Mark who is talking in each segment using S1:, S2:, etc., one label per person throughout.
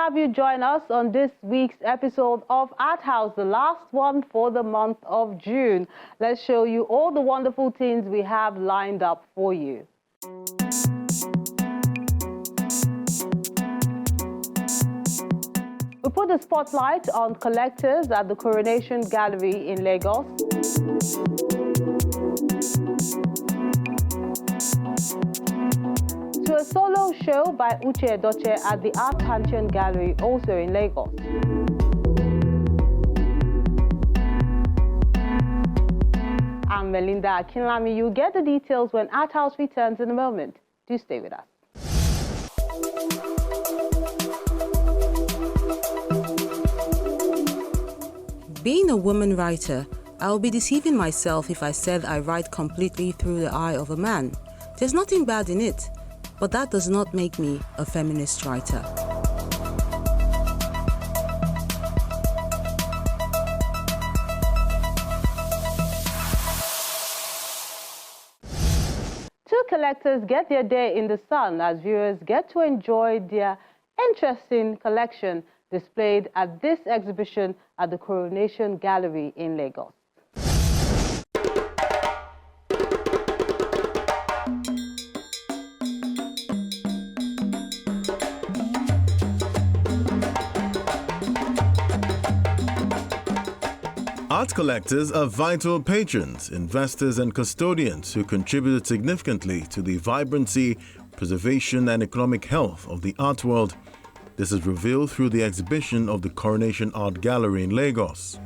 S1: have you join us on this week's episode of Art House, the last one for the month of June. Let's show you all the wonderful things we have lined up for you. We put the spotlight on collectors at the Coronation Gallery in Lagos. To a solo show by Uche Edochie at the Art Pantheon Gallery, also in Lagos. I'm Melinda Akinlami. You'll get the details when Art House returns in a moment. Do stay with us.
S2: Being a woman writer, I would be deceiving myself if I said I write completely through the eye of a man. There's nothing bad in it. But that does not make me a feminist writer.
S1: Two collectors get their day in the sun as viewers get to enjoy their interesting collection displayed at this exhibition at the Coronation Gallery in Lagos.
S3: Art collectors are vital patrons, investors and custodians who contributed significantly to the vibrancy, preservation and economic health of the art world. This is revealed through the exhibition of the Coronation Art Gallery in Lagos.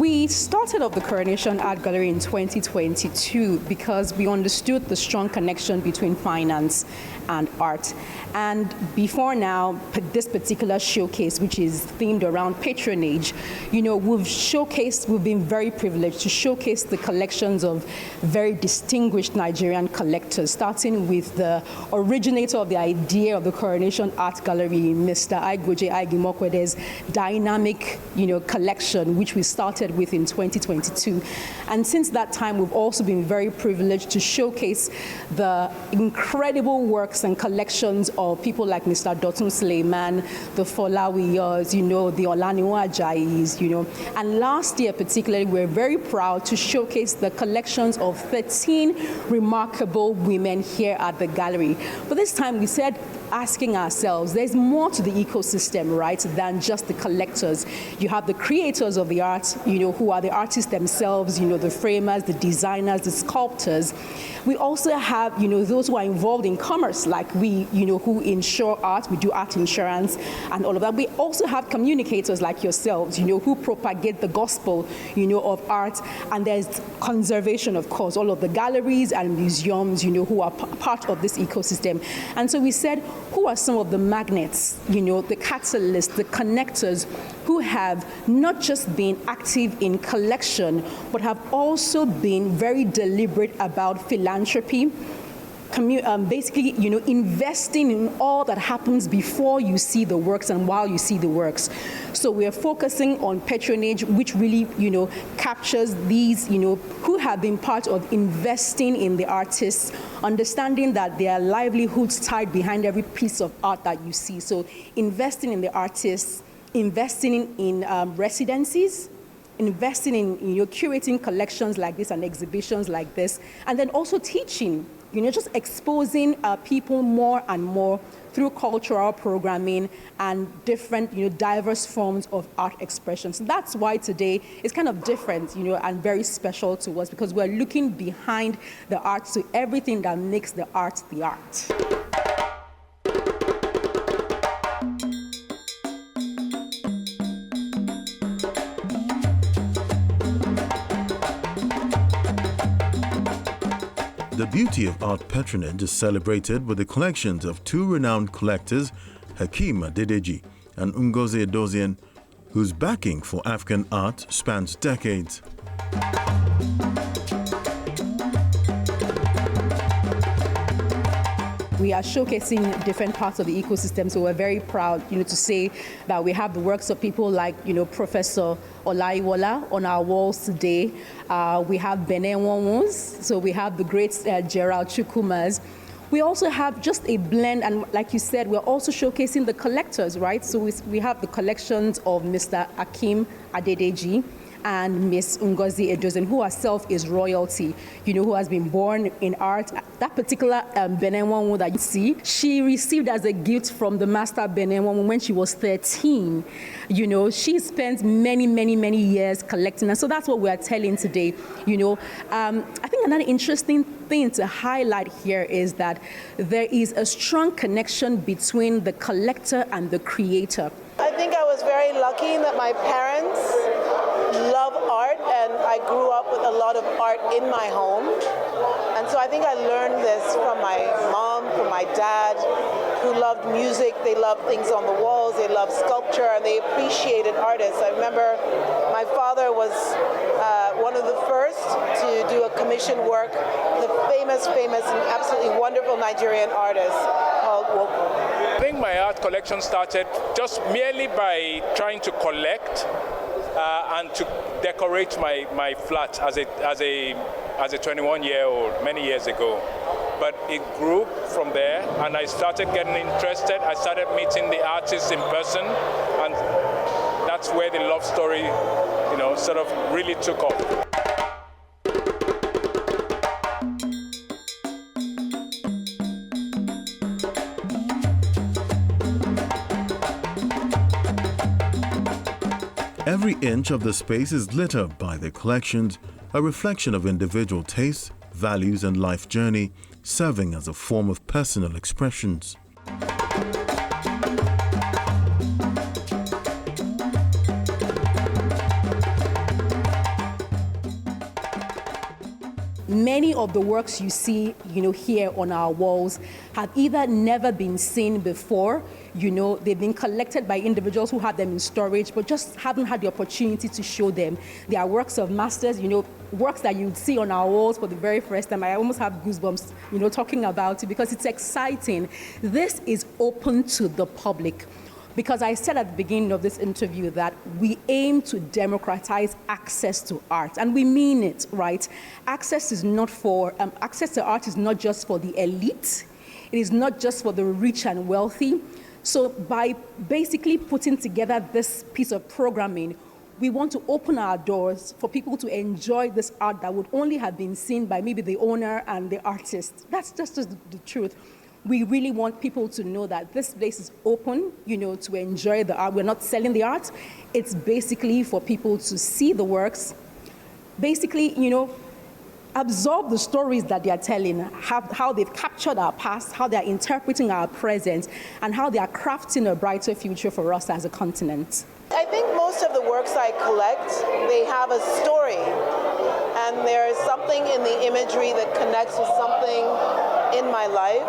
S4: We started up the Coronation Art Gallery in 2022 because we understood the strong connection between finance and art. And before now, this particular showcase, which is themed around patronage, we've been very privileged to showcase the collections of very distinguished Nigerian collectors, starting with the originator of the idea of the Coronation Art Gallery, Mr. Ngozi Agimokwede's dynamic, collection, which we started with in 2022. And since that time, we've also been very privileged to showcase the incredible works and collections of people like Mr. Dotun Suleiman, the Folawiyos, the Olaniwa Ajayis, And last year particularly, we're very proud to showcase the collections of 13 remarkable women here at the gallery. But this time we said, asking ourselves, there's more to the ecosystem, right, than just the collectors. You have the creators of the art, who are the artists themselves, the framers, the designers, the sculptors. We also have, those who are involved in commerce, like we, who insure art, we do art insurance and all of that. We also have communicators like yourselves, who propagate the gospel, of art. And there's conservation, of course, all of the galleries and museums, who are part of this ecosystem. And so we said, who are some of the magnets, the catalysts, the connectors who have not just been active in collection, but have also been very deliberate about philanthropy, basically, investing in all that happens before you see the works and while you see the works. So we are focusing on patronage, which really, captures these, who have been part of investing in the artists, understanding that there are livelihoods tied behind every piece of art that you see. So investing in the artists, investing in residencies, investing in curating collections like this and exhibitions like this, and then also teaching, just exposing people more and more through cultural programming and different, diverse forms of art expression. So that's why today is kind of different, and very special to us, because we're looking behind the art to everything that makes the art the art.
S3: The beauty of art patronage is celebrated with the collections of two renowned collectors, Hakeem Adedeji and Ngozi Edozien, whose backing for African art spans decades.
S4: We are showcasing different parts of the ecosystem, so we're very proud, to say that we have the works of people like, Professor Olaiwola on our walls today. We have Bene Wonwons, so we have the great Gerald Chukwumas. We also have just a blend, and like you said, we're also showcasing the collectors, right? So we have the collections of Mr. Hakeem Adedeji and Miss Ngozi Edozien, who herself is royalty, who has been born in art. That particular Benin one that you see, she received as a gift from the master Benin one when she was 13. She spent many, many, many years collecting, and so that's what we are telling today. I think another interesting thing to highlight here is that there is a strong connection between the collector and the creator.
S5: I think I was very lucky that my parents love art, and I grew up with a lot of art in my home. And so I think I learned this from my mom, from my dad, who loved music. They loved things on the walls, they loved sculpture, and they appreciated artists. I remember my father was one of the first to do a commission work, the famous and absolutely wonderful Nigerian artist called Uche.
S6: I think my art collection started just merely by trying to collect and to decorate my flat as a 21-year-old many years ago. But it grew from there, and I started getting interested. I started meeting the artists in person, and that's where the love story, sort of really took off.
S3: Every inch of the space is lit up by the collections, a reflection of individual tastes, values, and life journey, serving as a form of personal expressions.
S4: Many of the works you see, here on our walls have either never been seen before, they've been collected by individuals who have them in storage, but just haven't had the opportunity to show them. They are works of masters, works that you'd see on our walls for the very first time. I almost have goosebumps, talking about it, because it's exciting. This is open to the public. Because I said at the beginning of this interview that we aim to democratize access to art, and we mean it, right? Access to art is not just for the elite. It is not just for the rich and wealthy. So by basically putting together this piece of programming, we want to open our doors for people to enjoy this art that would only have been seen by maybe the owner and the artist. That's just the truth. We really want people to know that this place is open, to enjoy the art. We're not selling the art. It's basically for people to see the works, basically, absorb the stories that they are telling, how they've captured our past, how they're interpreting our present, and how they are crafting a brighter future for us as a continent.
S5: I think most of the works I collect, they have a story, and there is something in the imagery that connects with something in my life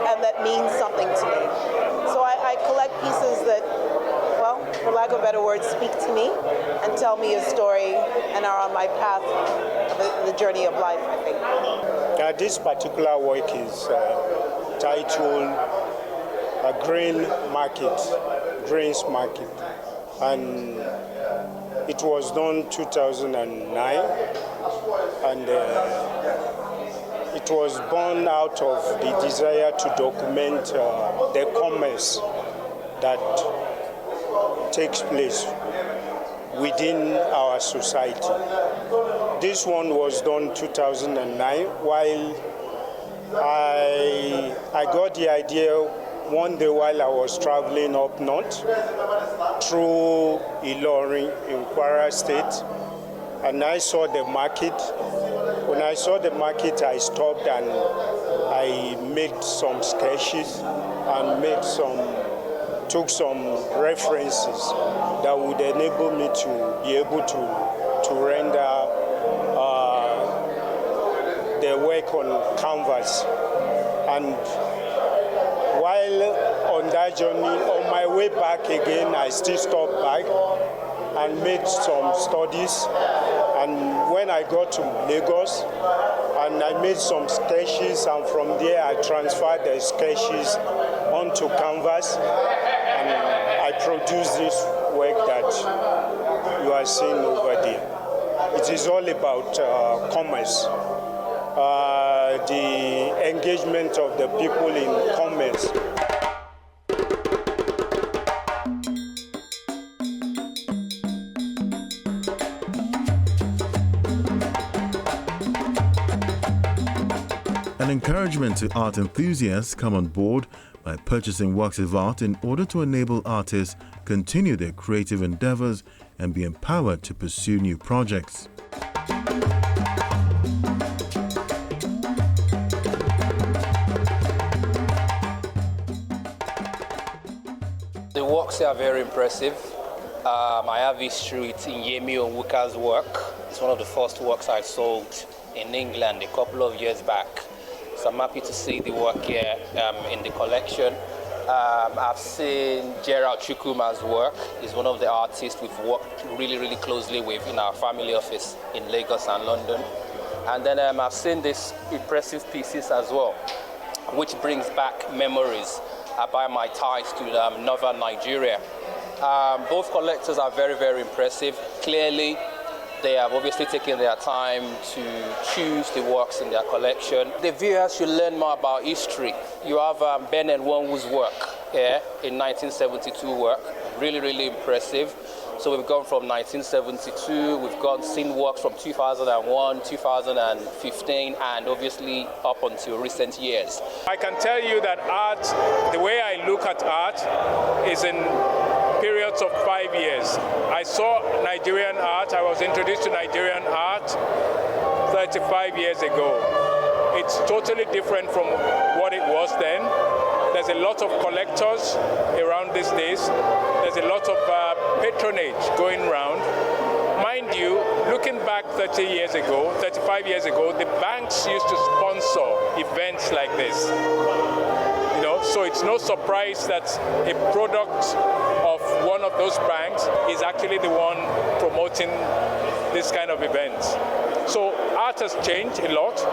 S5: and that means something to me. So I collect pieces that, well, for lack of a better word, speak to me and tell me a story and are on my path, the journey of life, I think.
S7: This particular work is titled Grains Market, and it was done 2009, and it was born out of the desire to document the commerce that takes place within our society. This one was done 2009, while I got the idea one day while I was traveling up north through Ilorin in Kwara State, and I saw the market. When I saw the market, I stopped and I made some sketches and took some references that would enable me to be able to render the work on canvas. And while on that journey, on my way back again, I still stopped back and made some studies. And when I got to Lagos, and I made some sketches, and from there I transferred the sketches onto canvas, and I produced this work that you are seeing over there. It is all about commerce. the engagement of the people in comments.
S3: An encouragement to art enthusiasts come on board by purchasing works of art in order to enable artists continue their creative endeavors and be empowered to pursue new projects.
S8: The works are very impressive. I have history in Yemi Onwuka's work. It's one of the first works I sold in England a couple of years back. So I'm happy to see the work here in the collection. I've seen Gerald Chukwuma's work. He's one of the artists we've worked really closely with in our family office in Lagos and London. And then I've seen these impressive pieces as well, which brings back memories about my ties to northern Nigeria. Both collectors are very impressive. Clearly, they have obviously taken their time to choose the works in their collection. The viewers should learn more about history. You have Ben and Wonwu's work here in 1972 work, really impressive. So we've gone from 1972, we've seen works from 2001, 2015, and obviously up until recent years.
S6: I can tell you that art, the way I look at art is in periods of 5 years. I saw Nigerian art, I was introduced to Nigerian art 35 years ago. It's totally different from what it was then. There's a lot of collectors around these days. There's a lot of patronage going around. Mind you, looking back 30 years ago, 35 years ago, the banks used to sponsor events like this. You know, so it's no surprise that a product of one of those banks is actually the one promoting this kind of events. So art has changed a lot.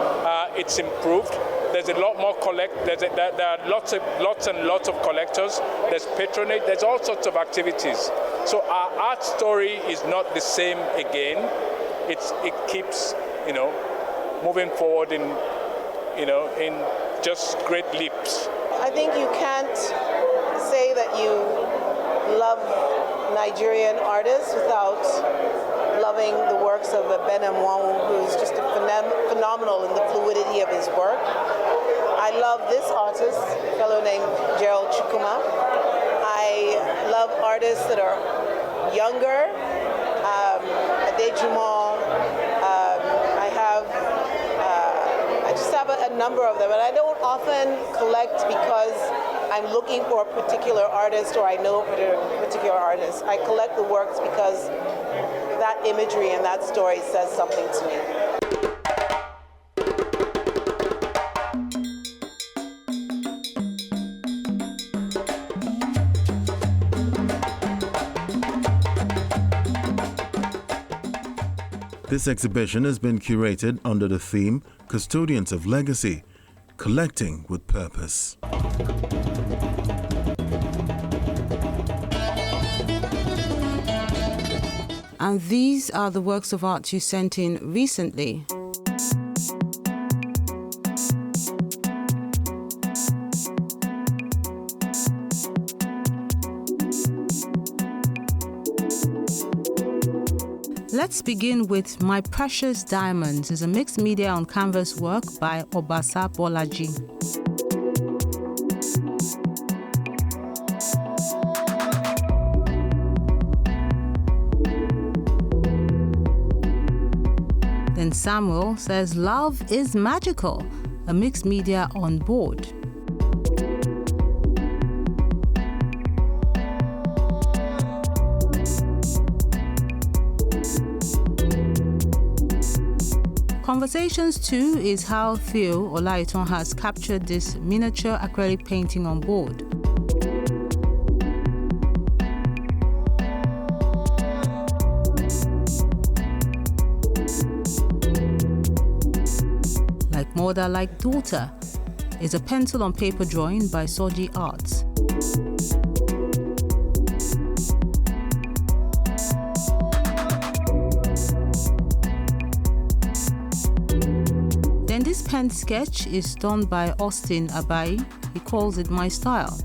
S6: It's improved. There's a lot more there are lots and lots of collectors. There's patronage. There's all sorts of activities. So our art story is not the same again. It keeps, moving forward in just great leaps.
S5: I think you can't say that you love Nigerian artists without loving the works of Ben Nwonwu, who's just phenomenal in the fluidity of his work. I love this artist, a fellow named Gerald Chukwuma. I love artists that are younger, Adedeji. I just have a number of them, and I don't often collect because I'm looking for a particular artist or I know a particular artist. I collect the works because that imagery and that story says something to me.
S3: This exhibition has been curated under the theme Custodians of Legacy, Collecting with Purpose.
S2: And these are the works of art you sent in recently. Let's begin with My Precious Diamonds. It's a mixed media on canvas work by Obasa Bolaji. Then Samuel says Love is Magical, a mixed media on board. Conversations 2 is how Theo Olaiton has captured this miniature acrylic painting on board. Like Mother, Like Daughter is a pencil on paper drawing by Soji Arts. Then this pen sketch is done by Austin Abai. He calls it My Style.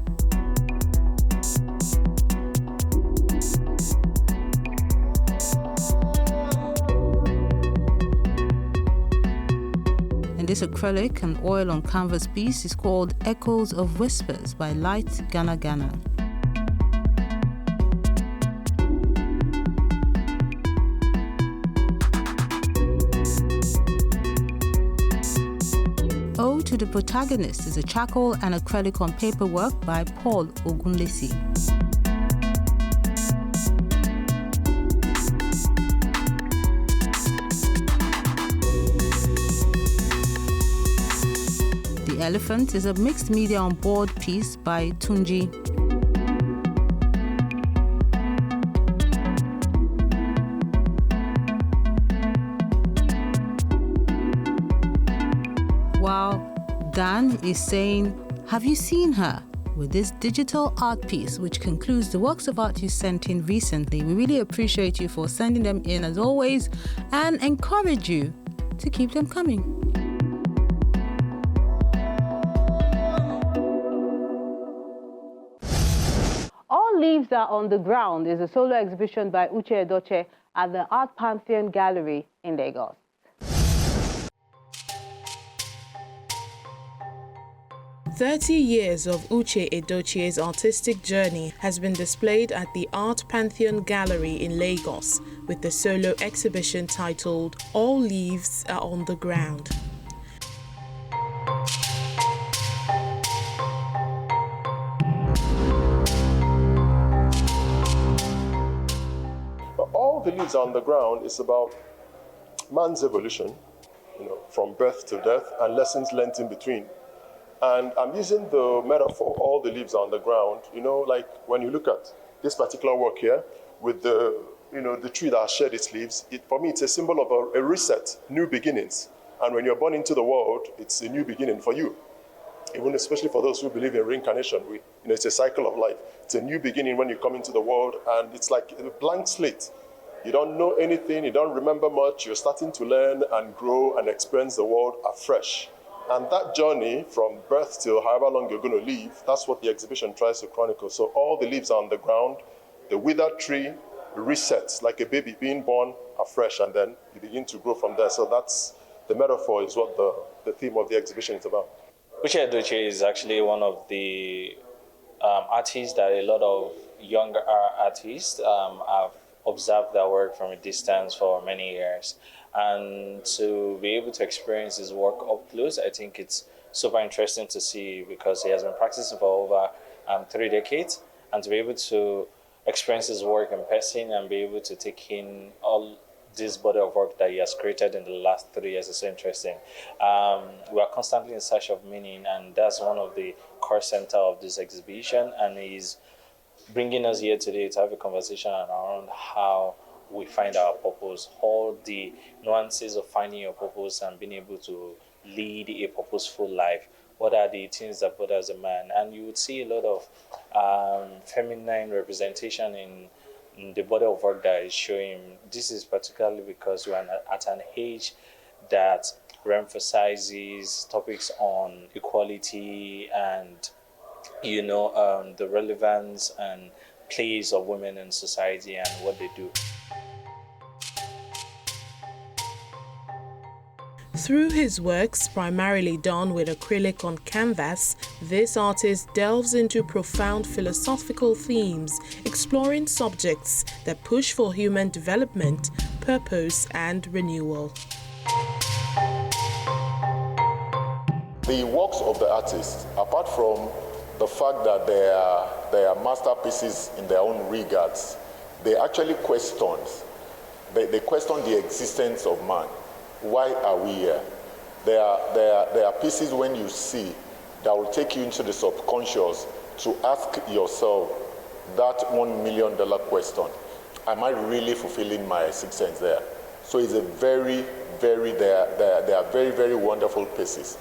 S2: And this acrylic and oil on canvas piece is called Echoes of Whispers by Light Ghana Ghana. Ode to the Protagonist is a charcoal and acrylic on paperwork by Paul Ogunlesi. The Elephant is a mixed media on board piece by Tunji. While Dan is saying, have you seen her? With this digital art piece, which concludes the works of art you sent in recently. We really appreciate you for sending them in as always and encourage you to keep them coming.
S1: All Leaves Are on the Ground is a solo exhibition by Uche Edochie at the Art Pantheon Gallery in Lagos.
S9: "30 years of Uche Edochie's artistic journey has been displayed at the Art Pantheon Gallery in Lagos with the solo exhibition titled All Leaves Are on the Ground.
S10: All the Leaves Are on the Ground is about man's evolution, from birth to death and lessons learned in between. And I'm using the metaphor, all the leaves are on the ground, like when you look at this particular work here with the tree that has shed its leaves, for me, it's a symbol of a reset, new beginnings. And when you're born into the world, it's a new beginning for you. Even especially for those who believe in reincarnation, it's a cycle of life. It's a new beginning when you come into the world, and it's like a blank slate. You don't know anything, you don't remember much, you're starting to learn and grow and experience the world afresh. And that journey from birth till however long you're going to live, that's what the exhibition tries to chronicle. So all the leaves are on the ground, the withered tree resets like a baby being born afresh, and then you begin to grow from there. So that's the metaphor, is what the theme of the exhibition is about.
S11: Uche Edochie is actually one of the artists that a lot of younger artists have observed their work from a distance for many years. And to be able to experience his work up close, I think it's super interesting to see, because he has been practicing for over 3 decades, and to be able to experience his work in person and be able to take in all this body of work that he has created in the last 3 years is so interesting. We are constantly in search of meaning, and that's one of the core center of this exhibition, and he's bringing us here today to have a conversation around how we find our purpose, all the nuances of finding your purpose and being able to lead a purposeful life. What are the things that bother a man? And you would see a lot of feminine representation in the body of work that is showing. This is particularly because we are at an age that emphasizes topics on equality and the relevance and place of women in society and what they do.
S9: Through his works, primarily done with acrylic on canvas, this artist delves into profound philosophical themes, exploring subjects that push for human development, purpose, and renewal.
S12: The works of the artists, apart from the fact that they are masterpieces in their own regards, they actually question the existence of man. Why are we here? There are pieces when you see that will take you into the subconscious to ask yourself that $1 million question. Am I really fulfilling my sixth sense there? So it's a they are very, very wonderful pieces.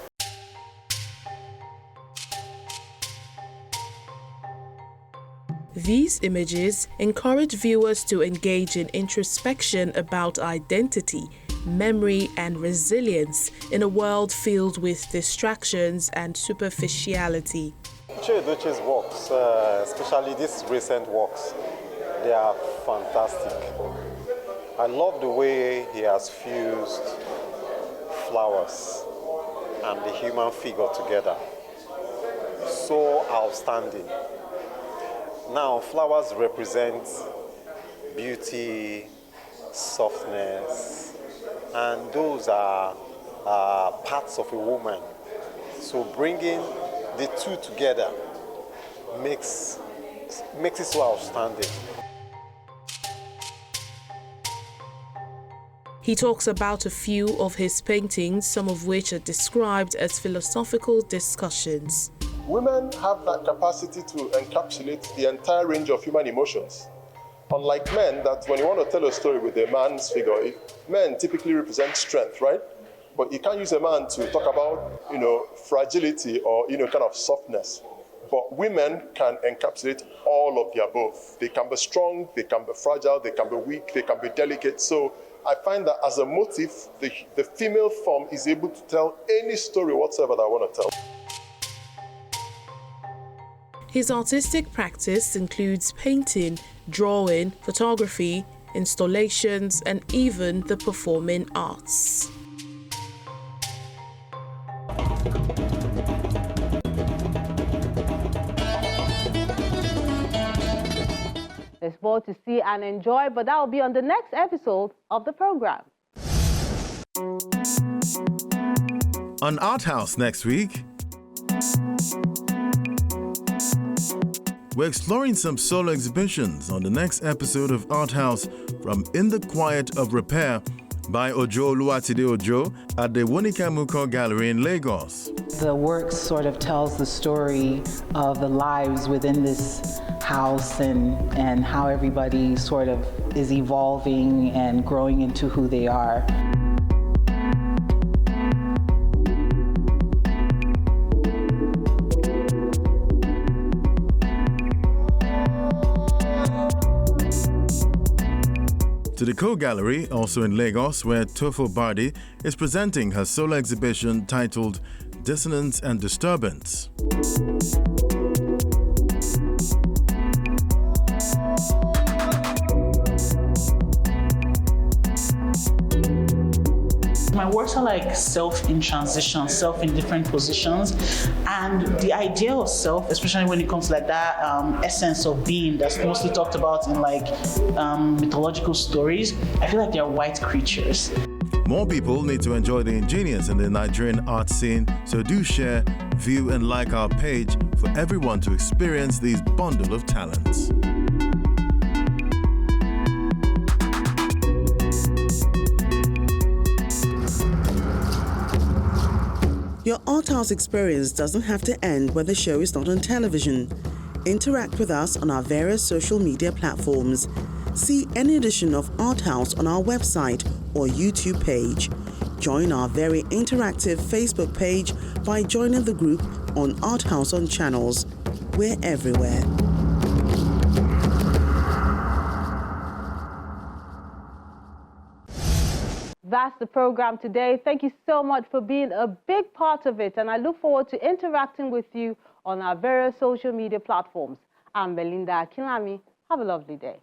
S9: These images encourage viewers to engage in introspection about identity, memory and resilience in a world filled with distractions and superficiality.
S13: Edochie's works, especially these recent works, they are fantastic. I love the way he has fused flowers and the human figure together. So outstanding. Now, flowers represent beauty, softness, and those are parts of a woman. So bringing the two together makes it so outstanding.
S9: He talks about a few of his paintings, some of which are described as philosophical discussions.
S10: Women have that capacity to encapsulate the entire range of human emotions. Unlike men, that when you want to tell a story with a man's figure, men typically represent strength, right? But you can't use a man to talk about, fragility or, kind of softness. But women can encapsulate all of the above. They can be strong, they can be fragile, they can be weak, they can be delicate. So I find that as a motif, the female form is able to tell any story whatsoever that I want to tell.
S9: His artistic practice includes painting, drawing, photography, installations, and even the performing arts.
S1: There's more to see and enjoy, but that will be on the next episode of the program.
S3: On Art House next week, we're exploring some solo exhibitions on the next episode of Art House from In the Quiet of Repair by Ojo Oluwatide Ojo at the Wonikamuko Gallery in Lagos.
S14: The work sort of tells the story of the lives within this house and how everybody sort of is evolving and growing into who they are.
S3: To the Co-Gallery, also in Lagos, where Tofo Bardi is presenting her solo exhibition titled Dissonance and Disturbance.
S15: My works are like self in transition, self in different positions, and the idea of self, especially when it comes to like that essence of being that's mostly talked about in like mythological stories, I feel like they're white creatures.
S3: More people need to enjoy the ingenious in the Nigerian art scene, so do share, view and like our page for everyone to experience these bundle of talents.
S16: Your Art House experience doesn't have to end when the show is not on television. Interact with us on our various social media platforms. See any edition of Art House on our website or YouTube page. Join our very interactive Facebook page by joining the group on Art House on Channels. We're everywhere.
S1: That's the program today. Thank you so much for being a big part of it, and I look forward to interacting with you on our various social media platforms. I'm Belinda Akinlami. Have a lovely day.